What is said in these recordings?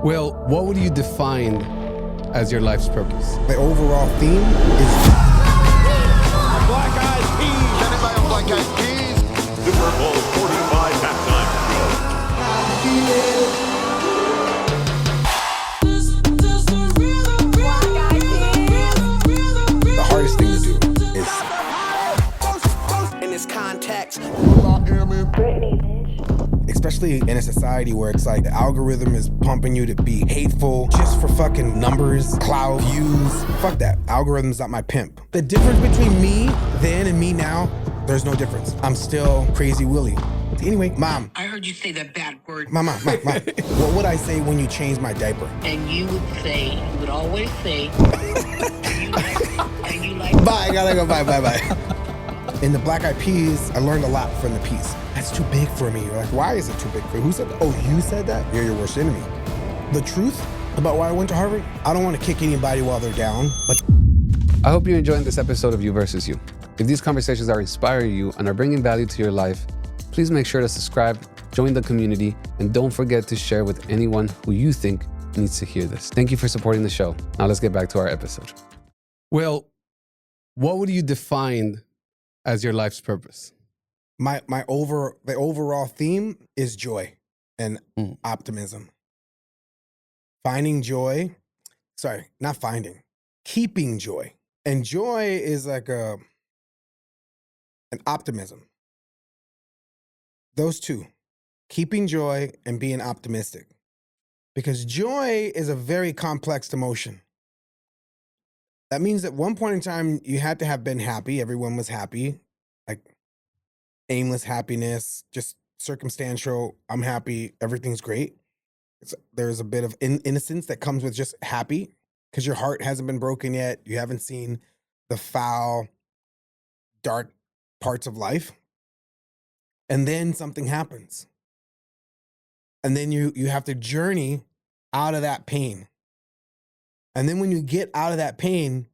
Will, what would you define as your life's purpose? The overall theme is Black Eyed Peas. Anybody on Black Eyed Peas? Super Bowl 45 halftime show. the hardest thing to do is in this context. especially in a society where it's like the algorithm is pumping you to be hateful just for fucking numbers, clout, views. Fuck that. Algorithm's not my pimp. The difference between me then and me now, there's no difference. I'm still crazy Willie. Anyway, Mom. I heard you say that bad word. Mom. What would I say when you change my diaper? And you would always say, and you like. Bye, I gotta go, bye. In the Black Eyed Peas, I learned a lot from the piece. That's too big for me. You're like, why is it too big for you? Who said that? Oh, you said that? You're your worst enemy. The truth about why I went to Harvard, I don't want to kick anybody while they're down, but I hope you're enjoying this episode of You Versus You. If these conversations are inspiring you and are bringing value to your life, please make sure to subscribe, join the community, and don't forget to share with anyone who you think needs to hear this. Thank you for supporting the show. Now let's get back to our episode. Will, what would you define as your life's purpose? the overall theme is joy and optimism. Keeping joy. And joy is like an optimism. Those two, keeping joy and being optimistic. Because joy is a very complex emotion. That means at one point in time, you had to have been happy. Everyone was happy, like aimless happiness, just circumstantial. I'm happy. Everything's great. There's a bit of innocence that comes with just happy because your heart hasn't been broken yet. You haven't seen the foul, dark parts of life. And then something happens. And then you have to journey out of that pain. And then when you get out of that pain,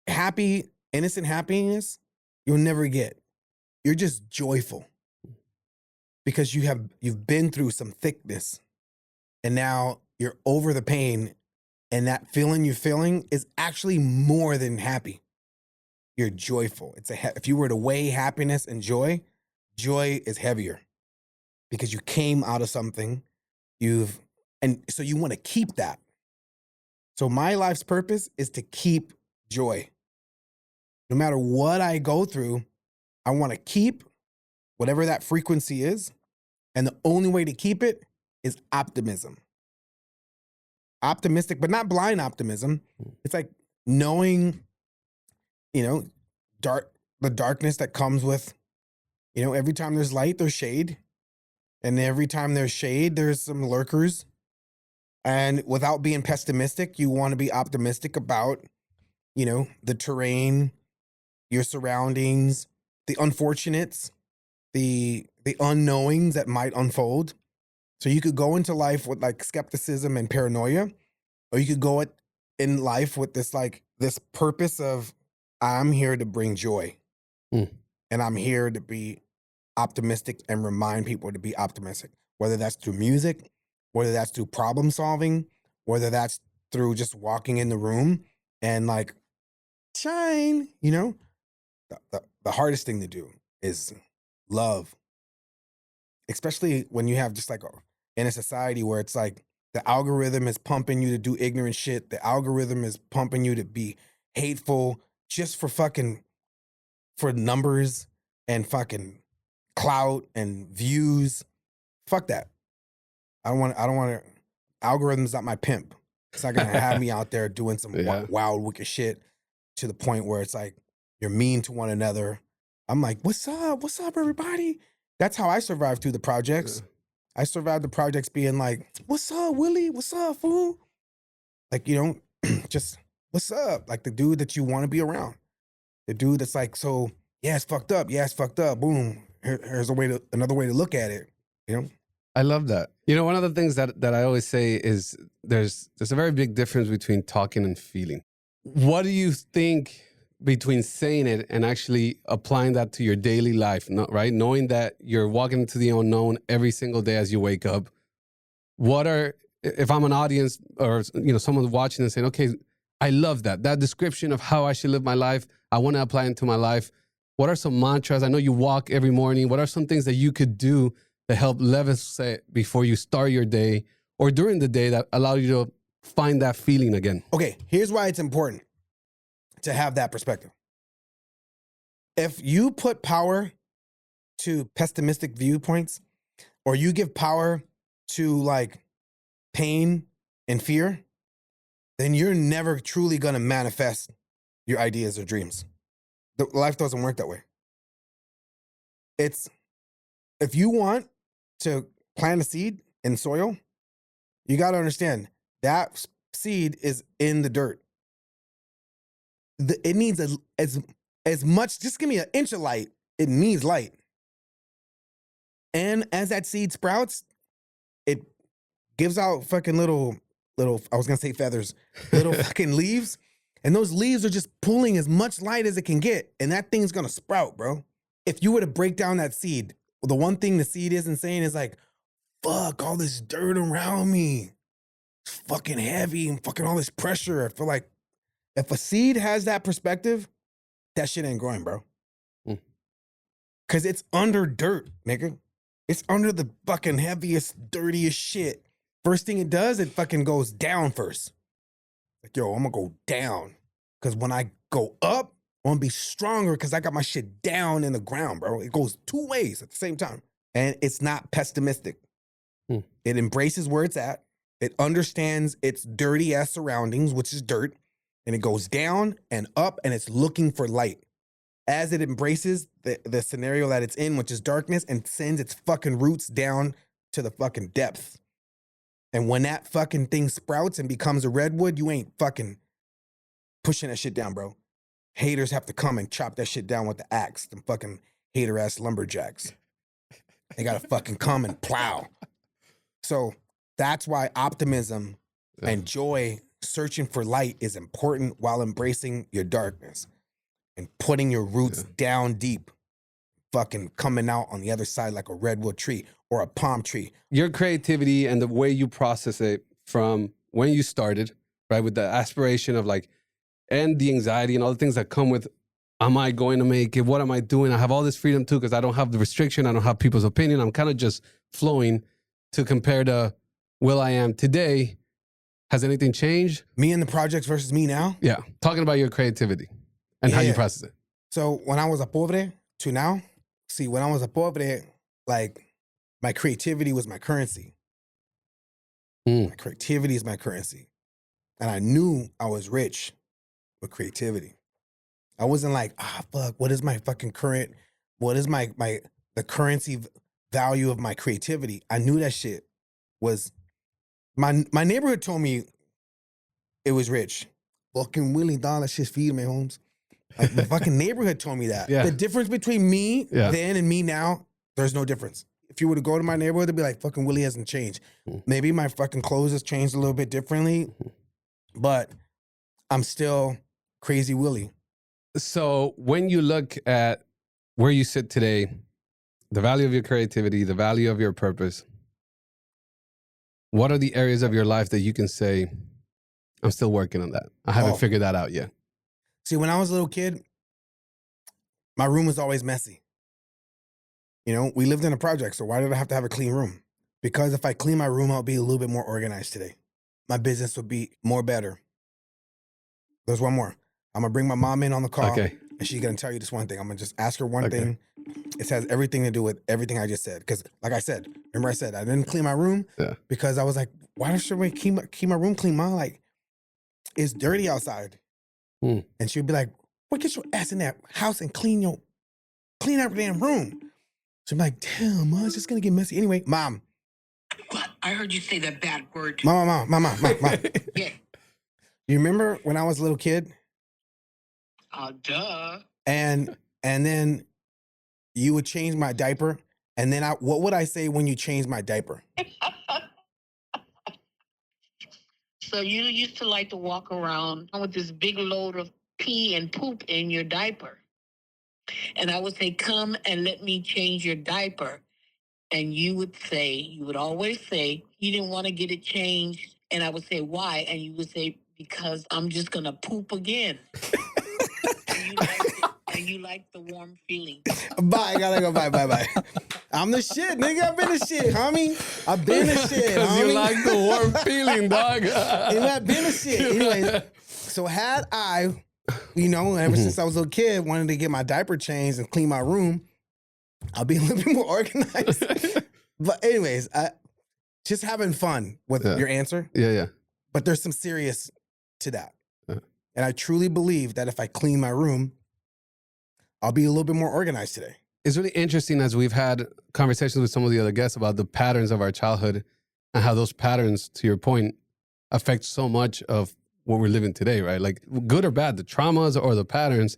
happy, innocent happiness, you'll never get. You're just joyful because you've been through some thickness and now you're over the pain, and that feeling you're feeling is actually more than happy. You're joyful. If you were to weigh happiness and joy is heavier because you came out of something, and so you want to keep that. So my life's purpose is to keep joy. No matter what I go through, I want to keep whatever that frequency is. And the only way to keep it is optimism. Optimistic, but not blind optimism. It's like knowing, the darkness that comes with, every time there's light, there's shade. And every time there's shade, there's some lurkers. And without being pessimistic, you want to be optimistic about, the terrain, your surroundings, the unfortunates, the unknowings that might unfold. So you could go into life with like skepticism and paranoia, or you could go in life with this purpose of, I'm here to bring joy. And I'm here to be optimistic and remind people to be optimistic, whether that's through music, whether that's through problem solving, whether that's through just walking in the room and like, shine, The hardest thing to do is love, especially when you have just like in a society where it's like the algorithm is pumping you to do ignorant shit. The algorithm is pumping you to be hateful just for numbers and fucking clout and views. Fuck that. I don't want to. Algorithm's not my pimp. It's not gonna have me out there doing some wild, wicked shit to the point where it's like you're mean to one another. I'm like, what's up, everybody? That's how I survived through the projects. I survived the projects being like, what's up, Willie? What's up, fool? Like, just what's up? Like the dude that you want to be around. The dude that's like, so yeah, it's fucked up. Yeah, it's fucked up. Boom. Here's another way to look at it. I love that. One of the things that I always say is there's a very big difference between talking and feeling. What do you think between saying it and actually applying that to your daily life, right? Knowing that you're walking into the unknown every single day as you wake up. What are if I'm an audience or someone watching and saying, okay, I love that description of how I should live my life, I want to apply into my life. What are some mantras? I know you walk every morning. What are some things that you could do to help levitate before you start your day or during the day that allow you to find that feeling again? Okay, here's why it's important to have that perspective. If you put power to pessimistic viewpoints, or you give power to like pain and fear, then you're never truly going to manifest your ideas or dreams. Life doesn't work that way. It's, if you want to plant a seed in soil, you got to understand that seed is in the dirt. It needs as much, just give me an inch of light. It needs light. And as that seed sprouts, it gives out fucking little, I was going to say feathers, little fucking leaves. And those leaves are just pulling as much light as it can get. And that thing's going to sprout, bro. If you were to break down that seed, the one thing the seed isn't saying is like, fuck, all this dirt around me. It's fucking heavy and fucking all this pressure. I feel like if a seed has that perspective, that shit ain't growing, bro. Because it's under dirt, nigga. It's under the fucking heaviest, dirtiest shit. First thing it does, it fucking goes down first. Like, yo, I'm gonna go down. Because when I go up, I'm gonna be stronger because I got my shit down in the ground, bro. It goes two ways at the same time. And it's not pessimistic. It embraces where it's at. It understands its dirty ass surroundings, which is dirt. And it goes down and up and it's looking for light. As it embraces the scenario that it's in, which is darkness, and sends its fucking roots down to the fucking depth. And when that fucking thing sprouts and becomes a redwood, you ain't fucking pushing that shit down, bro. Haters have to come and chop that shit down with the axe. Them fucking hater-ass lumberjacks. They gotta fucking come and plow. So that's why optimism and joy, searching for light, is important while embracing your darkness and putting your roots down deep, fucking coming out on the other side like a redwood tree or a palm tree. Your creativity and the way you process it from when you started, right, with the aspiration of like, and the anxiety and all the things that come with, am I going to make it? What am I doing? I have all this freedom too because I don't have the restriction. I don't have people's opinion. I'm kind of just flowing, to compare to Will.i.am today. Has anything changed? Me and the projects versus me now? Yeah. Talking about your creativity and how you process it. So when I was a pobre to now, see, when I was a pobre, like my creativity was my currency. My creativity is my currency. And I knew I was rich with creativity. I wasn't like, fuck, what is my fucking current, what is the currency value of my creativity? I knew that shit was, my neighborhood told me it was rich. Fucking Willie, dog, that shit's feeding me, Holmes. Like the fucking neighborhood told me that. Yeah. The difference between me then and me now, there's no difference. If you were to go to my neighborhood, they'd be like, fucking Willie hasn't changed. Maybe my fucking clothes has changed a little bit differently, but I'm still crazy Willie. So when you look at where you sit today, the value of your creativity, the value of your purpose, what are the areas of your life that you can say, I'm still working on that? I haven't figured that out yet. See, when I was a little kid, my room was always messy. You know, we lived in a project, so why did I have to have a clean room? Because if I clean my room, I'll be a little bit more organized today. My business would be more better. There's one more. I'm going to bring my mom in on the call, and she's going to tell you this one thing. I'm going to just ask her one thing. It has everything to do with everything I just said. Because like I said, remember I said I didn't clean my room because I was like, why should we keep my room clean, Mom? Like, it's dirty outside. And she'd be like, well, get your ass in that house and clean that damn room. So I'm like, damn, Mom, it's just going to get messy. Anyway, Mom. What? I heard you say that bad word. Mom. Yeah. You remember when I was a little kid? Duh. And then you would change my diaper. And then what would I say when you changed my diaper? So you used to like to walk around with this big load of pee and poop in your diaper. And I would say, come and let me change your diaper. And you would always say, you didn't want to get it changed. And I would say, why? And you would say, because I'm just going to poop again. And you like the warm feeling. Bye, I gotta go. Bye. I'm the shit, nigga. I've been the shit, homie. I've been the shit, Because homie. you like the warm feeling, dog. I've been the shit. Anyways, so had I, ever since I was a little kid, wanted to get my diaper changed and clean my room, I'll be a little bit more organized. But anyways, just having fun with your answer. Yeah. But there's some serious to that. And I truly believe that if I clean my room, I'll be a little bit more organized today. It's really interesting as we've had conversations with some of the other guests about the patterns of our childhood and how those patterns, to your point, affect so much of what we're living today, right? Like good or bad, the traumas or the patterns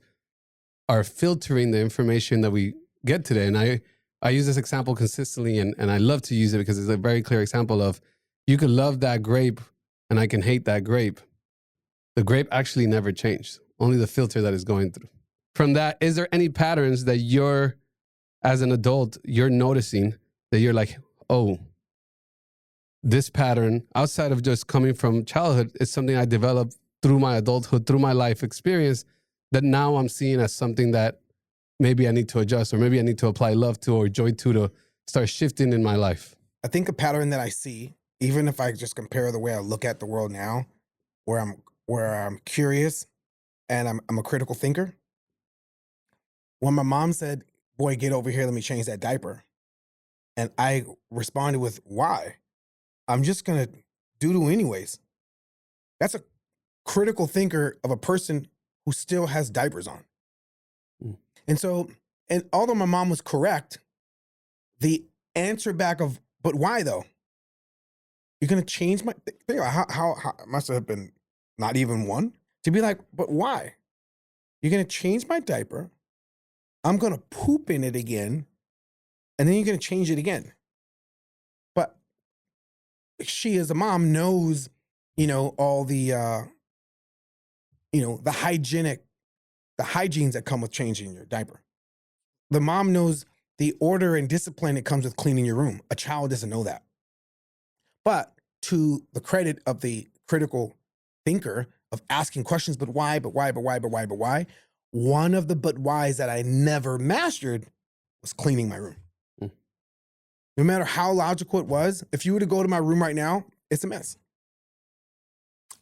are filtering the information that we get today. And I use this example consistently and I love to use it because it's a very clear example of you can love that grape and I can hate that grape. The grape actually never changed, only the filter that is going through. From that, is there any patterns that you're, as an adult, you're noticing that you're like, oh, this pattern, outside of just coming from childhood, is something I developed through my adulthood, through my life experience, that now I'm seeing as something that maybe I need to adjust or maybe I need to apply love to or joy to start shifting in my life? I think a pattern that I see, even if I just compare the way I look at the world now, where I'm curious and I'm a critical thinker. When my mom said, boy, get over here, let me change that diaper. And I responded with, why? I'm just going to doo-doo anyways. That's a critical thinker of a person who still has diapers on. And so, and although my mom was correct, the answer back of, but why though? You're going to change my, think about how it must have been not even one, to be like, but why? You're going to change my diaper. I'm going to poop in it again. And then you're going to change it again. But she, as a mom, knows, all the, the hygienes that come with changing your diaper. The mom knows the order and discipline that comes with cleaning your room. A child doesn't know that. But to the credit of the critical thinker of asking questions, but why, but why, but why, but why, but why? One of the but whys that I never mastered was cleaning my room. No matter how logical it was, if you were to go to my room right now, it's a mess.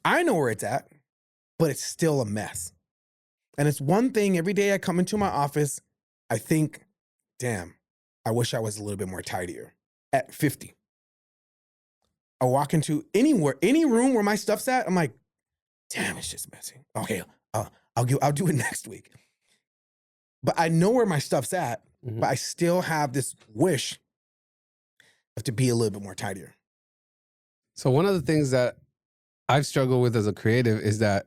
I know where it's at, but it's still a mess. And it's one thing every day I come into my office, I think, damn, I wish I was a little bit more tidier at 50. I walk into any room where my stuff's at, I'm like, damn, it's just messy. Okay, I'll do it next week. But I know where my stuff's at, but I still have this wish of to be a little bit more tidier. So one of the things that I've struggled with as a creative is that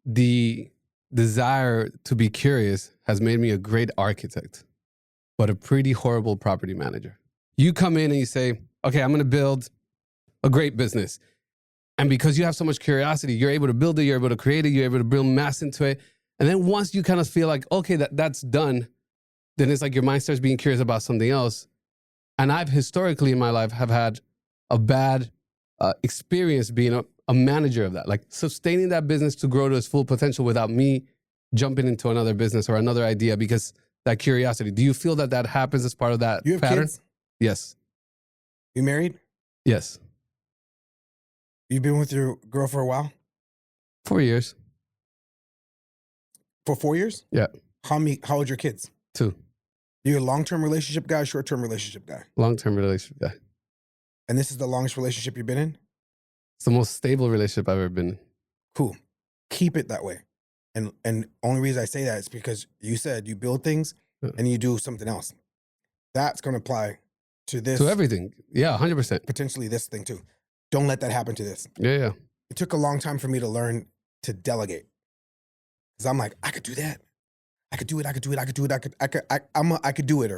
the desire to be curious has made me a great architect, but a pretty horrible property manager. You come in and you say, okay, I'm going to build a great business. And because you have so much curiosity, you're able to build it, you're able to create it, you're able to build mass into it. And then once you kind of feel like, okay, that's done, then it's like your mind starts being curious about something else. And I've historically in my life have had a bad experience being a manager of that, like sustaining that business to grow to its full potential without me jumping into another business or another idea because that curiosity. Do you feel that happens as part of that You have pattern? kids? Yes. You married? Yes. You've been with your girl for a while? 4 years. For 4 years? Yeah. How old are your kids? 2. You're a long-term relationship guy, short-term relationship guy? Long-term relationship guy. And this is the longest relationship you've been in? It's the most stable relationship I've ever been in. Cool. Keep it that way. And only reason I say that is because you said you build things and you do something else. That's going to apply to this. To everything. Yeah, 100%. Potentially this thing too. Don't let that happen to this. Yeah. It took a long time for me to learn to delegate. Because I'm like, I could do that. I could do it. I could do it.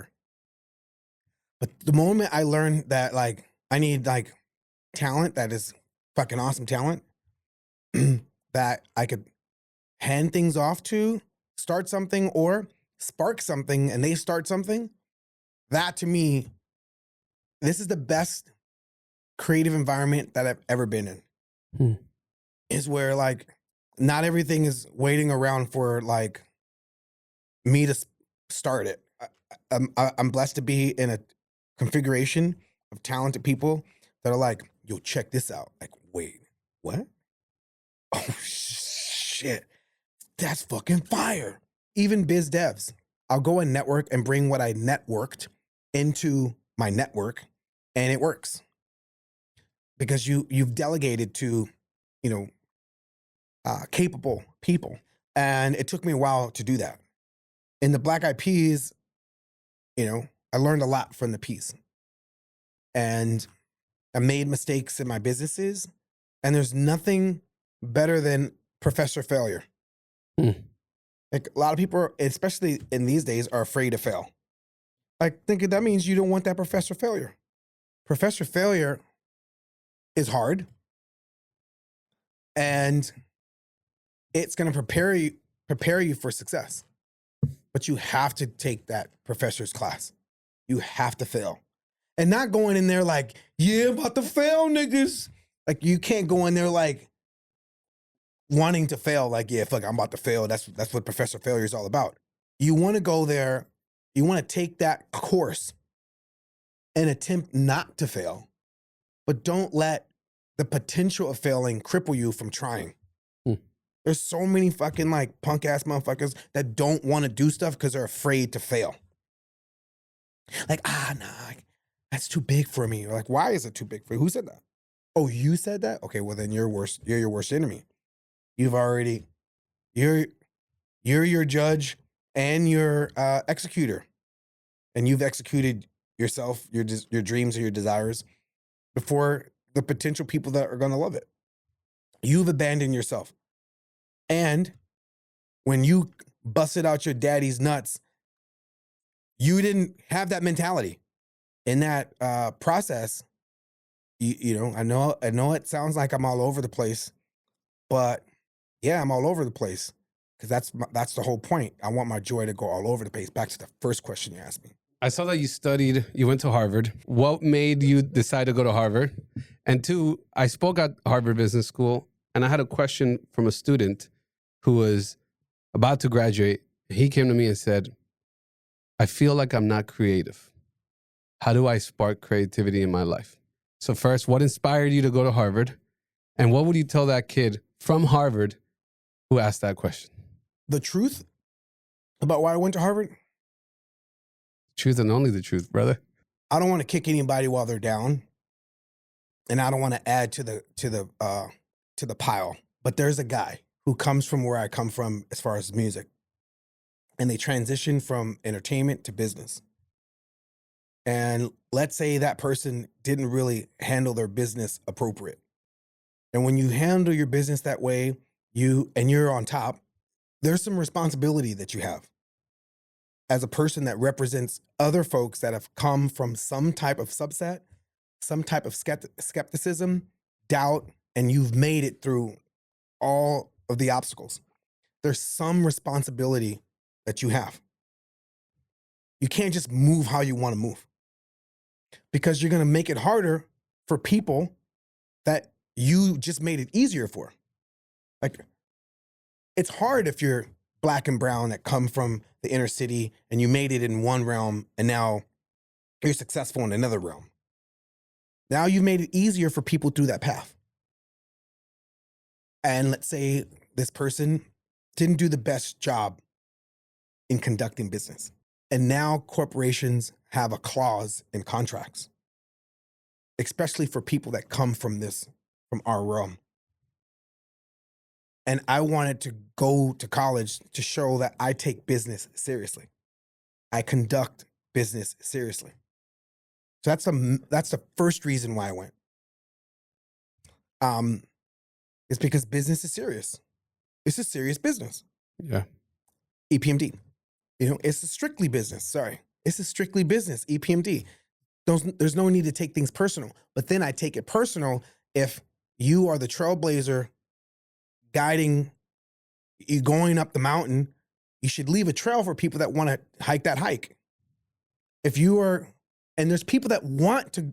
But the moment I learned that like I need like talent that is fucking awesome talent that I could hand things off to, start something or spark something and they start something, that to me this is the best creative environment that I've ever been in. Is where like not everything is waiting around for like me to start it. I'm blessed to be in a configuration of talented people that are like, yo, check this out. Like, wait, what? Oh shit, that's fucking fire. Even biz devs, I'll go and network and bring what I networked into my network, and it works because you've delegated to, you know, capable people, and it took me a while to do that. In the Black Eyed Peas, you know, I learned a lot from the piece, and I made mistakes in my businesses, and there's nothing better than professor failure. Like a lot of people, especially in these days, are afraid to fail. Like thinking that means you don't want that professor failure. Professor failure is hard, and it's going to prepare you for success. But you have to take that professor's class. You have to fail. And not going in there like, yeah, I'm about to fail, niggas. Like you can't go in there like wanting to fail, like, yeah, fuck, I'm about to fail. That's what professor failure is all about. You want to go there, you want to take that course and attempt not to fail, but don't let the potential of failing cripple you from trying. There's so many fucking like punk ass motherfuckers that don't want to do stuff because they're afraid to fail. Like, nah, that's too big for me. Or like, why is it too big for you? Who said that? Oh, you said that? Okay, well then you're your worst enemy. You've already, you're your judge and your executor. And you've executed yourself, your dreams or your desires before the potential people that are gonna love it. You've abandoned yourself. And when you busted out your daddy's nuts, you didn't have that mentality. In that process, you know, I know it sounds like I'm all over the place, but yeah, I'm all over the place because that's the whole point. I want my joy to go all over the place. Back to the first question you asked me. I saw that you went to Harvard. What made you decide to go to Harvard? And two, I spoke at Harvard Business School, and I had a question from a student who was about to graduate. He came to me and said, I feel like I'm not creative. How do I spark creativity in my life? So first, what inspired you to go to Harvard? And what would you tell that kid from Harvard who asked that question? The truth about why I went to Harvard? Truth and only the truth, brother. I don't want to kick anybody while they're down, and I don't want to add to the pile. But there's a guy who comes from where I come from as far as music, and they transition from entertainment to business. And let's say that person didn't really handle their business appropriate. And when you handle your business that way, you're on top, there's some responsibility that you have as a person that represents other folks that have come from some type of subset, some type of skepticism, doubt, and you've made it through all of the obstacles. There's some responsibility that you have. You can't just move how you want to move, because you're going to make it harder for people that you just made it easier for. Like, it's hard if you're black and brown that come from the inner city and you made it in one realm and now you're successful in another realm. Now you've made it easier for people through that path. And let's say this person didn't do the best job in conducting business. And now corporations have a clause in contracts, especially for people that come from our realm. And I wanted to go to college to show that I take business seriously. I conduct business seriously. So that's the first reason why I went. It's because business is serious. It's a serious business. Yeah. EPMD. You know, it's a strictly business. Sorry. It's a strictly business, EPMD. There's no need to take things personal. But then I take it personal if you are the trailblazer guiding you going up the mountain. You should leave a trail for people that want to hike that hike. If you are And there's people that want to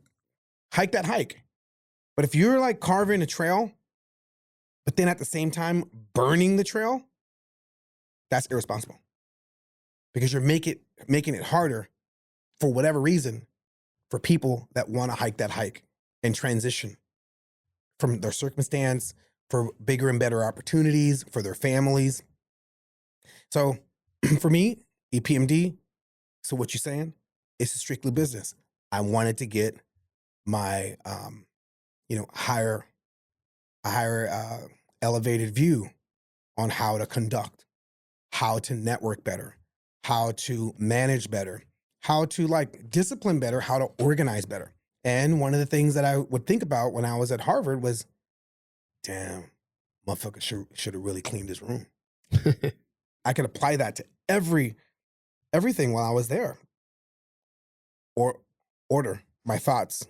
hike that hike. But if you're like carving a trail, but then at the same time burning the trail, that's irresponsible. Because you're making it harder for whatever reason for people that want to hike that hike and transition from their circumstance for bigger and better opportunities for their families. So for me, EPMD, so what you're saying, it's strictly business. I wanted to get my, higher elevated view on how to conduct, how to network better, how to manage better, how to like discipline better, how to organize better. And one of the things that I would think about when I was at Harvard was, damn, motherfucker should have really cleaned his room. I could apply that to everything while I was there. Or order my thoughts.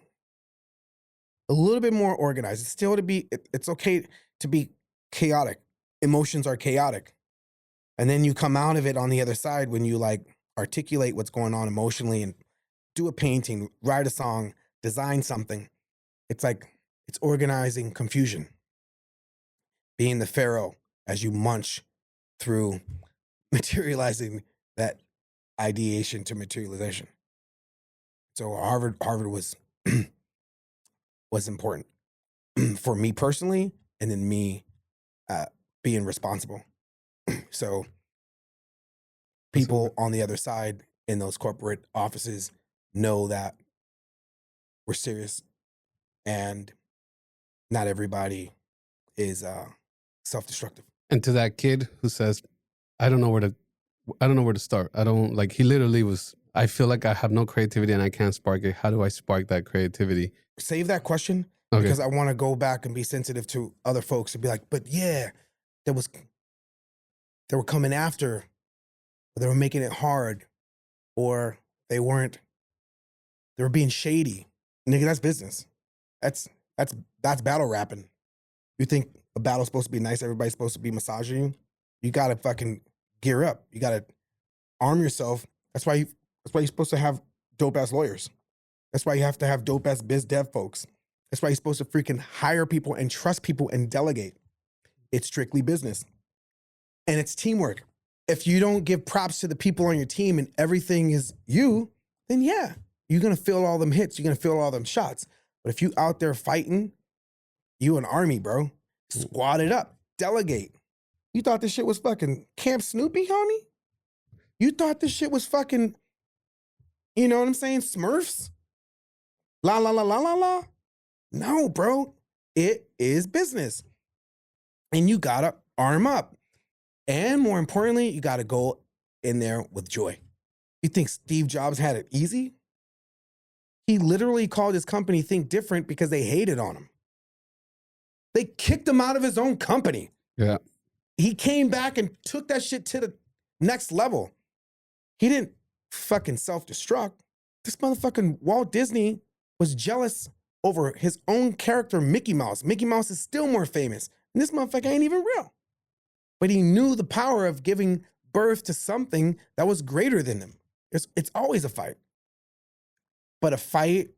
A little bit more organized. It's still it's okay to be chaotic. Emotions are chaotic. And then you come out of it on the other side when you like articulate what's going on emotionally and do a painting, write a song, design something. It's like, it's organizing confusion. Being the pharaoh as you munch through materializing that ideation to materialization. So Harvard was was important for me personally, and then me being responsible. So people on the other side in those corporate offices know that we're serious, and not everybody is self-destructive. And to that kid who says, I don't know where to start. He literally was, I feel like I have no creativity and I can't spark it. How do I spark that creativity? Save that question, Okay. because I want to go back and be sensitive to other folks and be like, but yeah, they were coming after, or they were making it hard, or they were being shady. Nigga, that's business. That's battle rapping. You think a battle's supposed to be nice, everybody's supposed to be massaging you? You gotta fucking gear up. You gotta arm yourself. That's why you're supposed to have dope ass lawyers. That's why you have to have dope ass biz dev folks. That's why you're supposed to freaking hire people and trust people and delegate. It's strictly business. And it's teamwork. If you don't give props to the people on your team and everything is you, then yeah, you're gonna feel all them hits. You're gonna feel all them shots. But if you out there fighting, you an army, bro. Squad it up. Delegate. You thought this shit was fucking Camp Snoopy, homie? You thought this shit was fucking, you know what I'm saying, Smurfs? La la la la la la? No, bro. It is business. And you gotta arm up. And more importantly, you gotta go in there with joy. You think Steve Jobs had it easy? He literally called his company Think Different because they hated on him. They kicked him out of his own company. Yeah. He came back and took that shit to the next level. He didn't fucking self-destruct. This motherfucking Walt Disney was jealous over his own character, Mickey Mouse. Mickey Mouse is still more famous. And this motherfucker ain't even real. But he knew the power of giving birth to something that was greater than him. It's always a fight. But a fight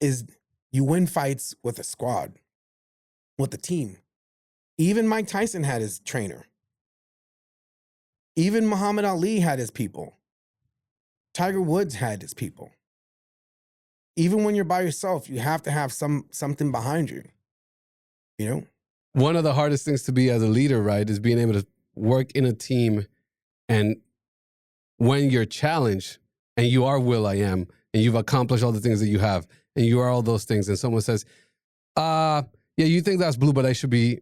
is, you win fights with a squad, with a team. Even Mike Tyson had his trainer. Even Muhammad Ali had his people. Tiger Woods had his people. Even when you're by yourself, you have to have something behind you. You know? One of the hardest things to be as a leader, right, is being able to work in a team, and when you're challenged and you are Will.i.am and you've accomplished all the things that you have and you are all those things, and someone says, yeah, you think that's blue, but I should be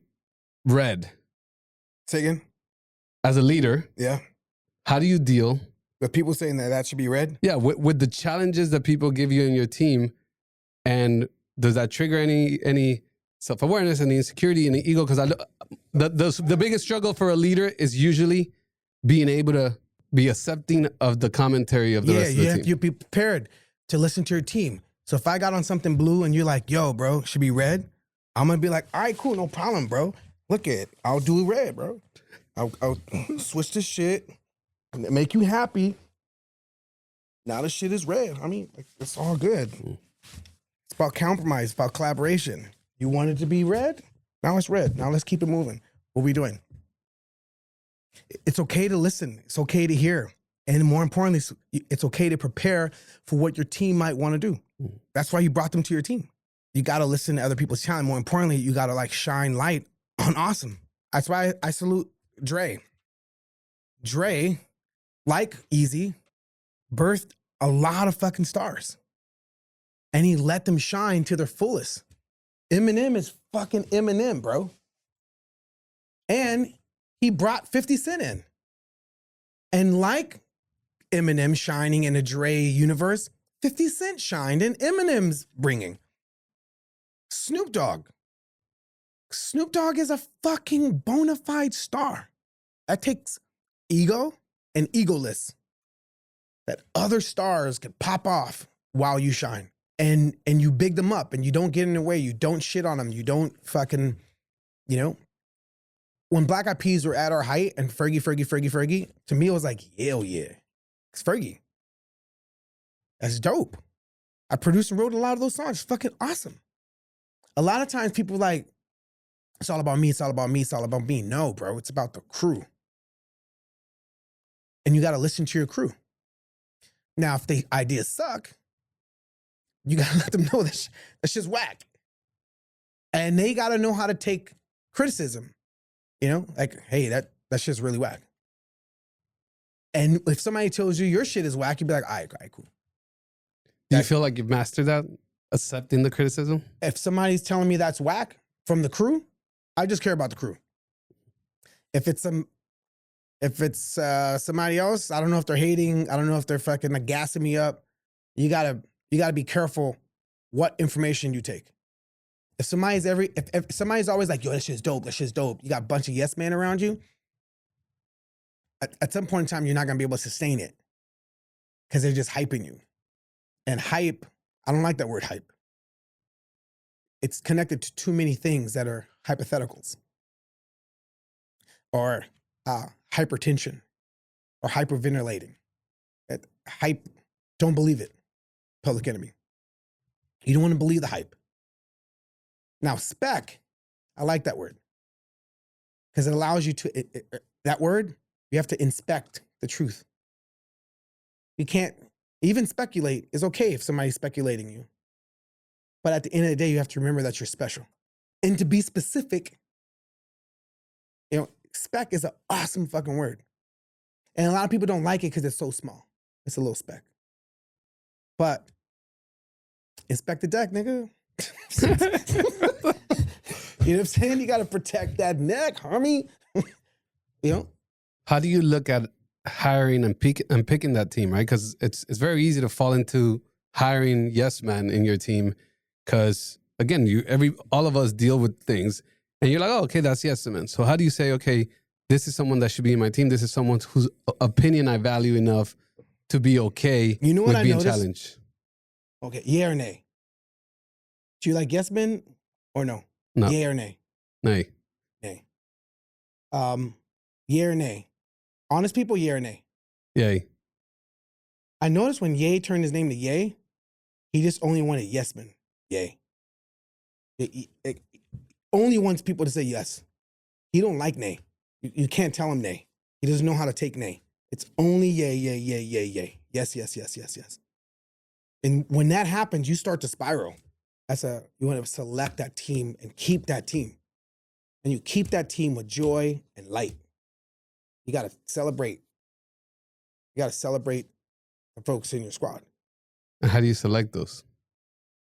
red. Say again? As a leader, Yeah. how do you deal With people saying that should be red? Yeah, with the challenges that people give you in your team, and does that trigger any self-awareness, any insecurity, any ego? Because the biggest struggle for a leader is usually being able to be accepting of the commentary of the rest of the team. You be prepared to listen to your team. So if I got on something blue and you're like, yo, bro, should be red, I'm gonna be like, all right, cool, no problem, bro. Look at it. I'll do red, bro. I'll switch this shit, make you happy. Now the shit is red. I mean, like, it's all good. It's about compromise, it's about collaboration. You want it to be red? Now it's red. Now let's keep it moving. What are we doing? It's okay to listen. It's okay to hear. And more importantly, it's okay to prepare for what your team might want to do. That's why you brought them to your team. You got to listen to other people's talent. More importantly, you got to like shine light on awesome. That's why I salute Dre. Dre, like Easy, birthed a lot of fucking stars. And he let them shine to their fullest. Eminem is fucking Eminem, bro. And he brought 50 Cent in. And like Eminem shining in a Dre universe, 50 Cent shined in Eminem's bringing. Snoop Dogg. Snoop Dogg is a fucking bona fide star. That takes ego and egoless. That other stars could pop off while you shine. And you big them up and you don't get in the way. You don't shit on them. You don't fucking, you know. When Black Eyed Peas were at our height and Fergie, to me it was like, hell yeah. It's Fergie. That's dope. I produced and wrote a lot of those songs. It's fucking awesome. A lot of times people like, it's all about me, it's all about me, it's all about me. No, bro, it's about the crew. And you got to listen to your crew. Now, if the ideas suck, you got to let them know that that's just whack. And they got to know how to take criticism. You know, like, hey, that's just really whack. And if somebody tells you your shit is whack, you'd be like, all right, cool. Do you feel like you've mastered that? Accepting the criticism? If somebody's telling me that's whack from the crew, I just care about the crew. If it's somebody else, I don't know if they're hating. I don't know if they're fucking like gassing me up. You gotta be careful what information you take. If somebody's always like, yo, that shit's dope, you got a bunch of yes men around you, at some point in time, you're not gonna be able to sustain it because they're just hyping you. And hype, I don't like that word hype. It's connected to too many things that are hypotheticals or hypertension or hyperventilating. Hype, don't believe it, Public Enemy. You don't want to believe the hype. Now, spec, I like that word because it allows you to, that word, you have to inspect the truth. You can't, even speculate is okay if somebody's speculating you. But at the end of the day, you have to remember that you're special. And to be specific, you know, spec is an awesome fucking word. And a lot of people don't like it because it's so small. It's a little speck. But inspect the deck, nigga. You know what I'm saying? You got to protect that neck, homie. You know? How do you look at hiring and picking that team, right? Because it's very easy to fall into hiring yes man in your team. Because again, all of us deal with things, and you're like, oh, okay, that's yes man. So how do you say, okay, this is someone that should be in my team. This is someone whose opinion I value enough to be okay. You know what with I being noticed? challenged. Okay, yeah or nay? Do you like yes men or no? No. Yeah or nay? Nay. Nay. Yeah or nay? Honest people, yeah or nay? Yay. I noticed when Ye turned his name to Ye, he just only wanted yes men. Yay. He only wants people to say yes. He don't like nay. You can't tell him nay. He doesn't know how to take nay. It's only yay, yay, yay, yay, yay. Yes, yes, yes, yes, yes. And when that happens, you start to spiral. You want to select that team and keep that team. And you keep that team with joy and light. You got to celebrate. You got to celebrate the folks in your squad. And how do you select those?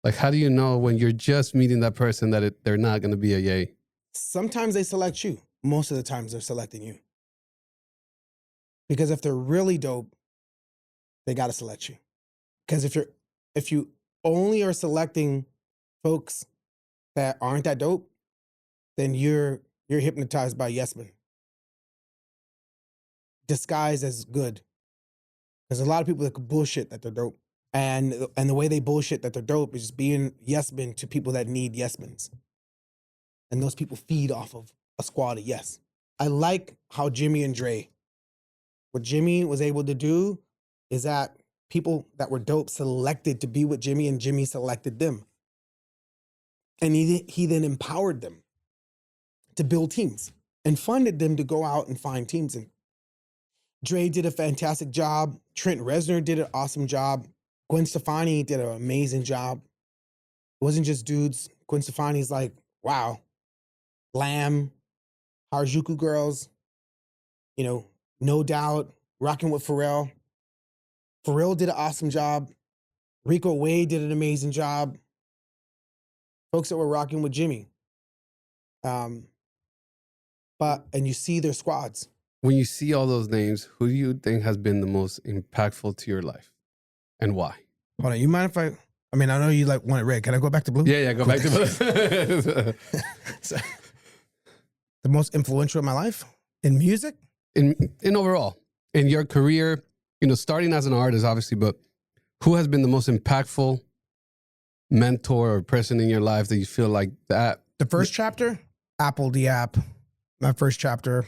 Like, how do you know when you're just meeting that person that they're not going to be a yay? Sometimes they select you. Most of the times they're selecting you. Because if they're really dope, they got to select you. Because if you only are selecting folks that aren't that dope, then you're hypnotized by yes men. Disguised as good. There's a lot of people that can bullshit that they're dope. And the way they bullshit that they're dope is just being yes men to people that need yes men's. And those people feed off of a squad of yes. I like how Jimmy and Dre, what Jimmy was able to do is that people that were dope selected to be with Jimmy, and Jimmy selected them. And he then empowered them to build teams and funded them to go out and find teams. And Dre did a fantastic job. Trent Reznor did an awesome job. Gwen Stefani did an amazing job. It wasn't just dudes. Gwen Stefani's like, wow. Lamb, Harajuku Girls, you know, No Doubt, rocking with Pharrell. Pharrell did an awesome job. Rico Wade did an amazing job. Folks that were rocking with Jimmy. And you see their squads. When you see all those names, who do you think has been the most impactful to your life and why? Hold on, you mind if I know you like want it red. Can I go back to blue? Yeah, go back to blue. So, the most influential in my life in music? In overall, in your career, you know, starting as an artist, obviously, but who has been the most impactful mentor or person in your life that you feel like that? The first chapter, Will.i.am. My first chapter,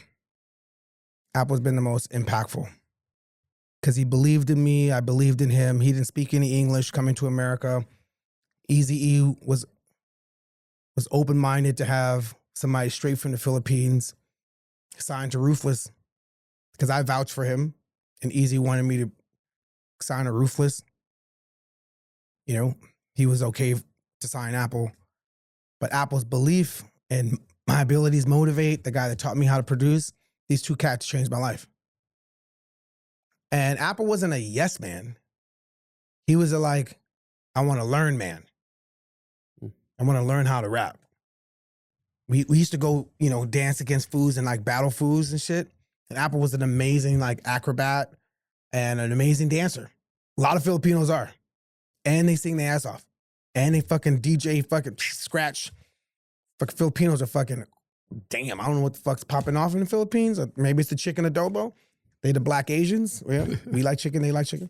Apple's been the most impactful because he believed in me. I believed in him. He didn't speak any English coming to America. Eazy-E was open-minded to have somebody straight from the Philippines signed to Ruthless because I vouched for him, and Eazy wanted me to sign to Ruthless. You know, he was okay to sign Apple, but Apple's belief and my abilities motivate, the guy that taught me how to produce, these two cats changed my life. And Apple wasn't a yes man. He was a like, I want to learn man. I want to learn how to rap. We used to go, you know, dance against foods and like battle foods and shit. And Apple was an amazing like acrobat and an amazing dancer. A lot of Filipinos are. And they sing their ass off. And they fucking DJ fucking scratch. Fucking Filipinos are fucking, damn, I don't know what the fuck's popping off in the Philippines. Or maybe it's the chicken adobo. They the black Asians. Yeah, we like chicken, they like chicken.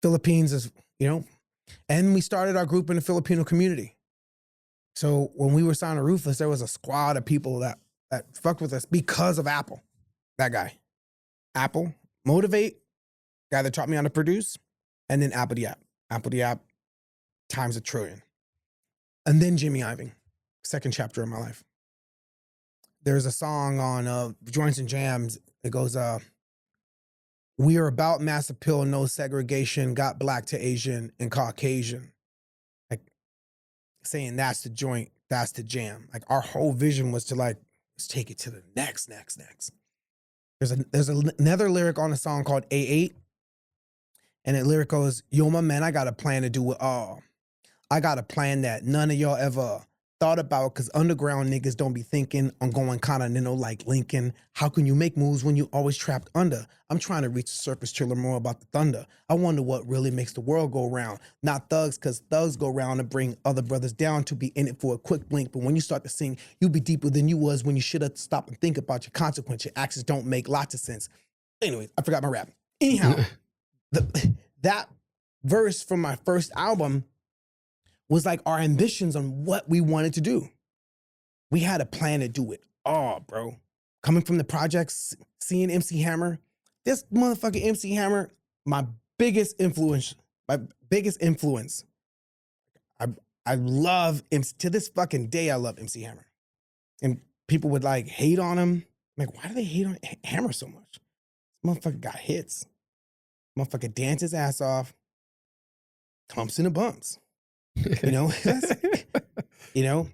Philippines is, you know, and we started our group in the Filipino community. So when we were signed to Ruthless, there was a squad of people that fucked with us because of Apple. That guy. Apple, Motivate, guy that taught me how to produce, and then Will.i.am. Will.i.am times a trillion. And then Jimmy Iovine, second chapter of my life. There's a song on Joints and Jams. It goes, we are about mass appeal, no segregation, got black to Asian and Caucasian. Like saying that's the joint, that's the jam. Like our whole vision was to like, let's take it to the next. There's another lyric on a song called A8. And the lyric goes, yo, my man, I got a plan to do it all. I got a plan that none of y'all ever thought about because underground niggas don't be thinking on going continental like Lincoln. How can you make moves when you always trapped under? I'm trying to reach the surface to learn more about the thunder. I wonder what really makes the world go round. Not thugs, because thugs go round and bring other brothers down to be in it for a quick blink. But when you start to sing, you be deeper than you was when you should have stopped and think about your consequence. Your actions don't make lots of sense. Anyways, I forgot my rap. Anyhow, that verse from my first album was like our ambitions on what we wanted to do. We had a plan to do it all, bro. Coming from the projects, seeing MC Hammer, this motherfucking MC Hammer, my biggest influence. I love MC, to this fucking day, I love MC Hammer. And people would like hate on him. I'm like, why do they hate on Hammer so much? This motherfucker got hits. Motherfucker dance his ass off. Humps and bumps. You know, you know,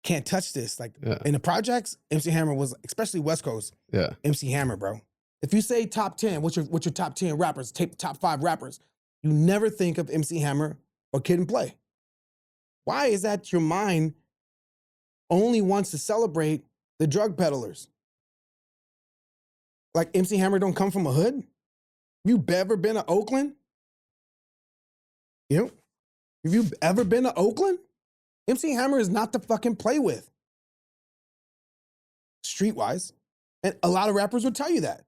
can't touch this. Like in the projects, MC Hammer was, especially West Coast. Yeah, MC Hammer, bro. If you say top 10, what's your top 10 rappers? Take top 5 rappers. You never think of MC Hammer or Kid and Play. Why is that your mind only wants to celebrate the drug peddlers? Like MC Hammer don't come from a hood? You ever been to Oakland? You know? Have you ever been to Oakland? MC Hammer is not to fucking play with. Streetwise. And a lot of rappers would tell you that.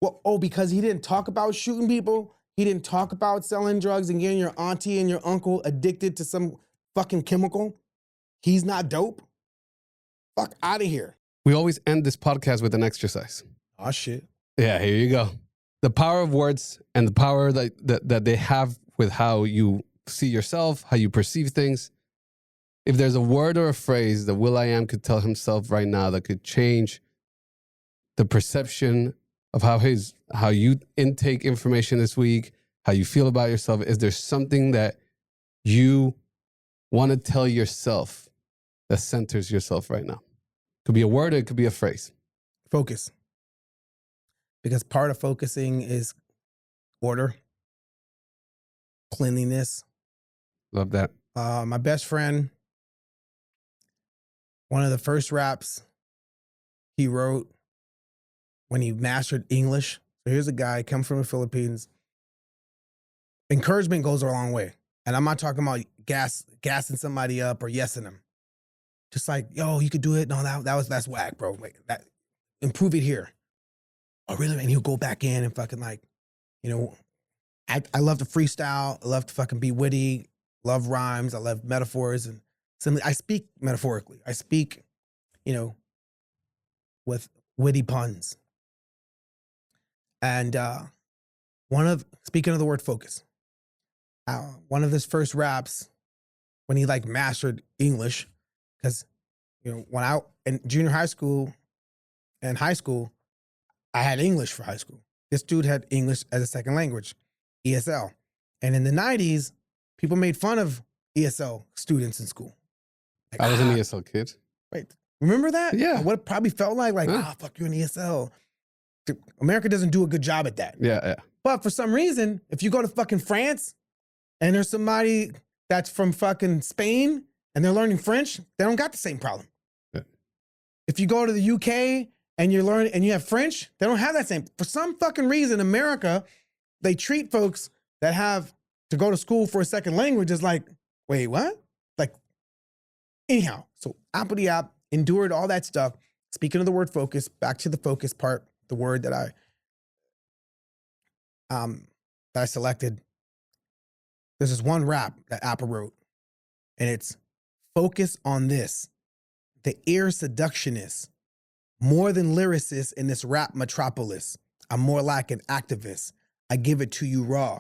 Well, because he didn't talk about shooting people. He didn't talk about selling drugs and getting your auntie and your uncle addicted to some fucking chemical. He's not dope. Fuck out of here. We always end this podcast with an exercise. Oh, shit. Yeah, here you go. The power of words and the power that they have with how you see yourself, how you perceive things. If there's a word or a phrase that Will.i.am could tell himself right now that could change the perception of how you intake information this week, how you feel about yourself, is there something that you want to tell yourself that centers yourself right now? It could be a word or it could be a phrase. Focus. Because part of focusing is order, cleanliness. Love that. My best friend, one of the first raps he wrote when he mastered English. So here's a guy, come from the Philippines. Encouragement goes a long way. And I'm not talking about gassing somebody up or yesing them. Just like, yo, you could do it. No, that's whack, bro. Like that, improve it here. Oh, really? And he'll go back in and fucking like, you know, I love to freestyle. I love to fucking be witty. Love rhymes. I love metaphors and simply. I speak metaphorically. I speak, you know, with witty puns. And speaking of the word focus, one of his first raps when he like mastered English, because you know when I in junior high school and high school, I had English for high school. This dude had English as a second language, ESL. And in the 90s, people made fun of ESL students in school. Like, I was an ESL kid. Wait, remember that? Yeah. What it probably felt like fuck, you're an ESL. America doesn't do a good job at that. Yeah. But for some reason, if you go to fucking France and there's somebody that's from fucking Spain and they're learning French, they don't got the same problem. Yeah. If you go to the UK and you're learning and you have French, they don't have that same. For some fucking reason, America, they treat folks that have to go to school for a second language as like, wait, what? Like, anyhow. So app endured all that stuff. Speaking of the word focus, back to the focus part, the word that I selected. There's this one rap that Apple wrote, and it's focus on this. The ear seductionist, more than lyricist in this rap metropolis. I'm more like an activist. I give it to you raw.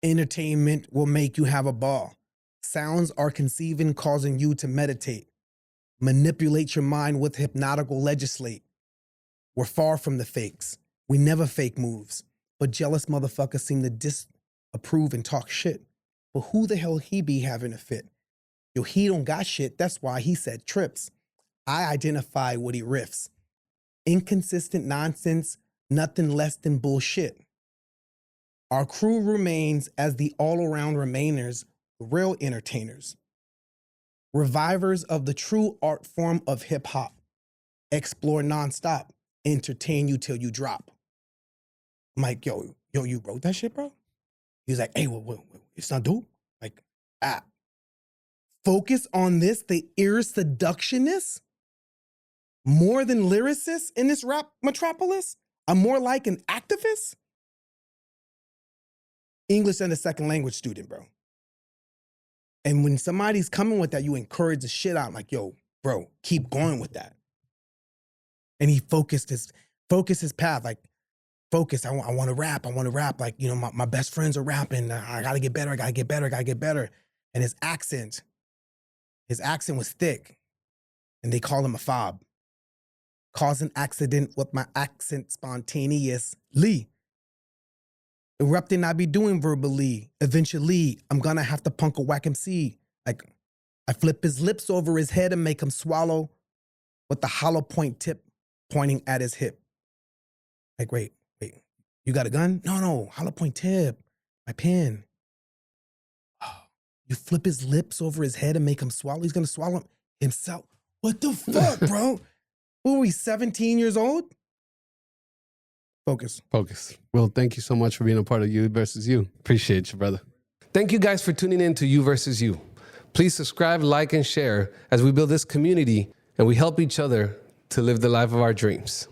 Entertainment will make you have a ball. Sounds are conceiving, causing you to meditate. Manipulate your mind with hypnotical legislate. We're far from the fakes. We never fake moves. But jealous motherfuckers seem to disapprove and talk shit. But who the hell he be having a fit? Yo, he don't got shit. That's why he said trips. I identify what he riffs. Inconsistent nonsense, nothing less than bullshit. Our crew remains as the all-around remainers, real entertainers. Revivers of the true art form of hip-hop. Explore nonstop. Entertain you till you drop. I'm like, yo, you wrote that shit, bro? He was like, hey, well, it's not dope. Like, focus on this, the ear seductionist, more than lyricist in this rap metropolis. I'm more like an activist. English and a second language student, bro. And when somebody's coming with that, you encourage the shit out. I'm like, yo, bro, keep going with that. And he focused his path. Like, focus. I want to rap. Like, you know, my best friends are rapping. I got to get better. I got to get better. And his accent was thick. And they call him a fob. Cause an accident with my accent spontaneously. Erupting I be doing verbally. Eventually, I'm gonna have to punk a whack MC. Like, I flip his lips over his head and make him swallow with the hollow point tip pointing at his hip. Like, wait, you got a gun? No, hollow point tip, my pen. Oh, you flip his lips over his head and make him swallow? He's gonna swallow himself. What the fuck, bro? Who are we, 17 years old? Focus. Well, thank you so much for being a part of You Versus You. Appreciate you, brother. Thank you guys for tuning in to You Versus You. Please subscribe, like, and share as we build this community and we help each other to live the life of our dreams.